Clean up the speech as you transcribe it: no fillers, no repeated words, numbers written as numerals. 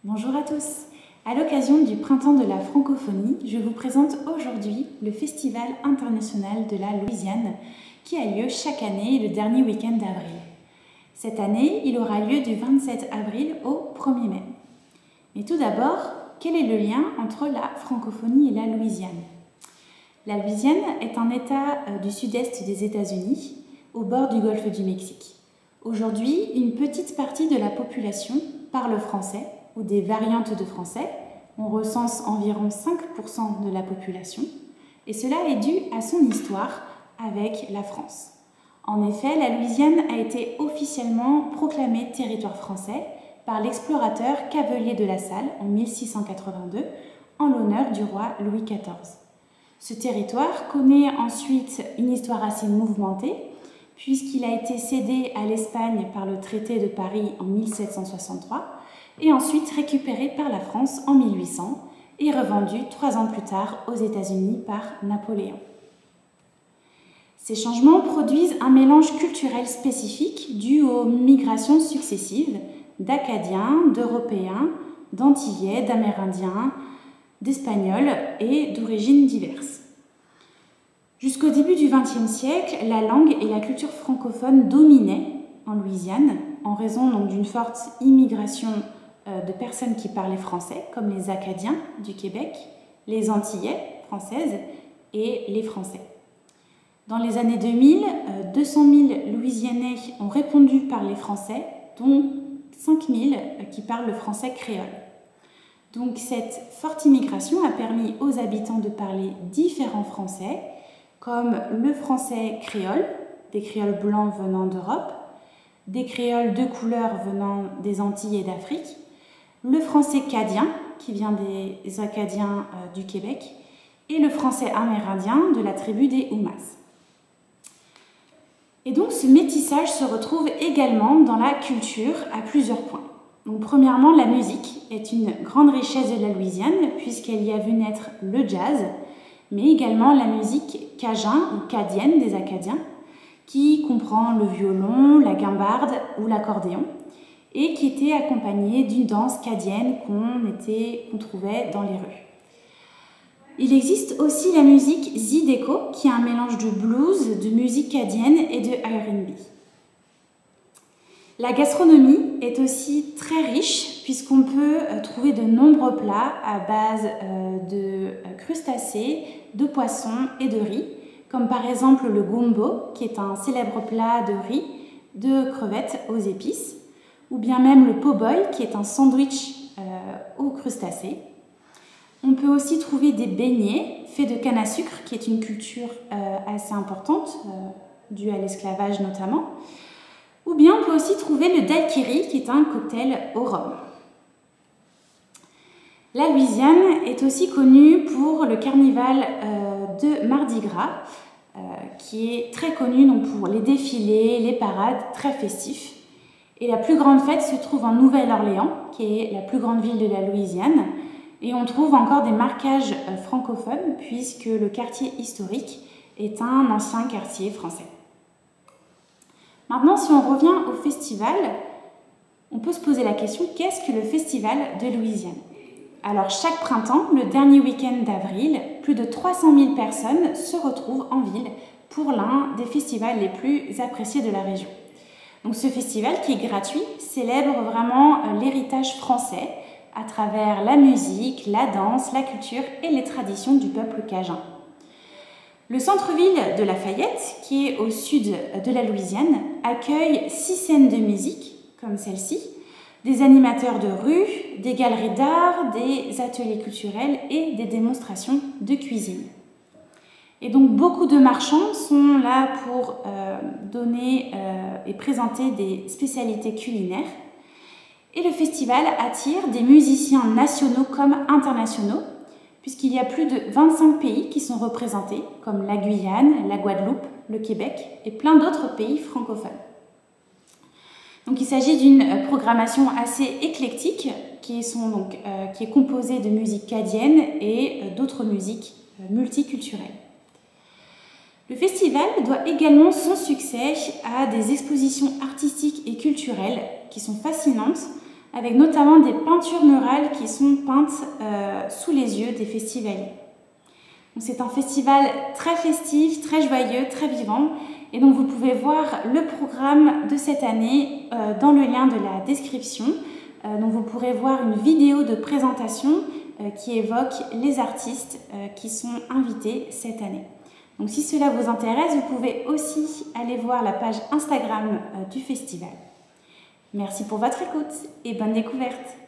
Bonjour à tous. À l'occasion du Printemps de la francophonie, je vous présente aujourd'hui le Festival international de la Louisiane qui a lieu chaque année le dernier week-end d'avril. Cette année, il aura lieu du 27 avril au 1er mai. Mais tout d'abord, quel est le lien entre la francophonie et la Louisiane? La Louisiane est un État du sud-est des États-Unis, au bord du golfe du Mexique. Aujourd'hui, une petite partie de la population parle français ou des variantes de français. On recense environ 5% de la population et cela est dû à son histoire avec la France. En effet, la Louisiane a été officiellement proclamée territoire français par l'explorateur Cavelier de la Salle en 1682 en l'honneur du roi Louis XIV. Ce territoire connaît ensuite une histoire assez mouvementée puisqu'il a été cédé à l'Espagne par le traité de Paris en 1763 et ensuite récupéré par la France en 1800 et revendu 3 ans plus tard aux États-Unis par Napoléon. Ces changements produisent un mélange culturel spécifique dû aux migrations successives d'Acadiens, d'Européens, d'Antillais, d'Amérindiens, d'Espagnols et d'origines diverses. Jusqu'au début du XXe siècle, la langue et la culture francophone dominaient en Louisiane en raison d'une forte immigration de personnes qui parlaient français, comme les Acadiens du Québec, les Antillais françaises et les Français. Dans les années 2000, 200 000 Louisianais ont répondu parler français, dont 5 000 qui parlent le français créole. Donc cette forte immigration a permis aux habitants de parler différents français, comme le français créole, des créoles blancs venant d'Europe, des créoles de couleur venant des Antilles et d'Afrique, le français cadien, qui vient des Acadiens du Québec, et le français amérindien de la tribu des Oumas. Et donc ce métissage se retrouve également dans la culture à plusieurs points. Donc, premièrement, la musique est une grande richesse de la Louisiane puisqu'elle y a vu naître le jazz, mais également la musique cajun ou cadienne des Acadiens, qui comprend le violon, la guimbarde ou l'accordéon, et qui était accompagnée d'une danse cadienne qu'on trouvait dans les rues. Il existe aussi la musique zydeco, qui est un mélange de blues, de musique cadienne et de R&B. La gastronomie est aussi très riche puisqu'on peut trouver de nombreux plats à base de crustacés, de poissons et de riz, comme par exemple le gumbo, qui est un célèbre plat de riz, de crevettes aux épices, ou bien même le po' boy, qui est un sandwich aux crustacés. On peut aussi trouver des beignets faits de canne à sucre, qui est une culture assez importante, due à l'esclavage notamment. Ou bien on peut aussi trouver le daiquiri, qui est un cocktail au rhum. La Louisiane est aussi connue pour le carnaval de Mardi Gras, qui est très connu donc, pour les défilés, les parades, très festifs. Et la plus grande fête se trouve en Nouvelle-Orléans, qui est la plus grande ville de la Louisiane. Et on trouve encore des marquages francophones, puisque le quartier historique est un ancien quartier français. Maintenant, si on revient au festival, on peut se poser la question, qu'est-ce que le Festival de Louisiane? Alors, chaque printemps, le dernier week-end d'avril, plus de 300 000 personnes se retrouvent en ville pour l'un des festivals les plus appréciés de la région. Donc, ce festival, qui est gratuit, célèbre vraiment l'héritage français à travers la musique, la danse, la culture et les traditions du peuple cajun. Le centre-ville de Lafayette, qui est au sud de la Louisiane, accueille 6 scènes de musique, comme celle-ci, des animateurs de rue, des galeries d'art, des ateliers culturels et des démonstrations de cuisine. Et donc beaucoup de marchands sont là pour donner et présenter des spécialités culinaires. Et le festival attire des musiciens nationaux comme internationaux, puisqu'il y a plus de 25 pays qui sont représentés, comme la Guyane, la Guadeloupe, le Québec et plein d'autres pays francophones. Donc il s'agit d'une programmation assez éclectique qui est composée de musique cadienne et d'autres musiques multiculturelles. Le festival doit également son succès à des expositions artistiques et culturelles qui sont fascinantes avec notamment des peintures murales qui sont peintes sous les yeux des festivaliers. C'est un festival très festif, très joyeux, très vivant. Et donc vous pouvez voir le programme de cette année dans le lien de la description. Donc vous pourrez voir une vidéo de présentation qui évoque les artistes qui sont invités cette année. Donc si cela vous intéresse, vous pouvez aussi aller voir la page Instagram du festival. Merci pour votre écoute et bonne découverte!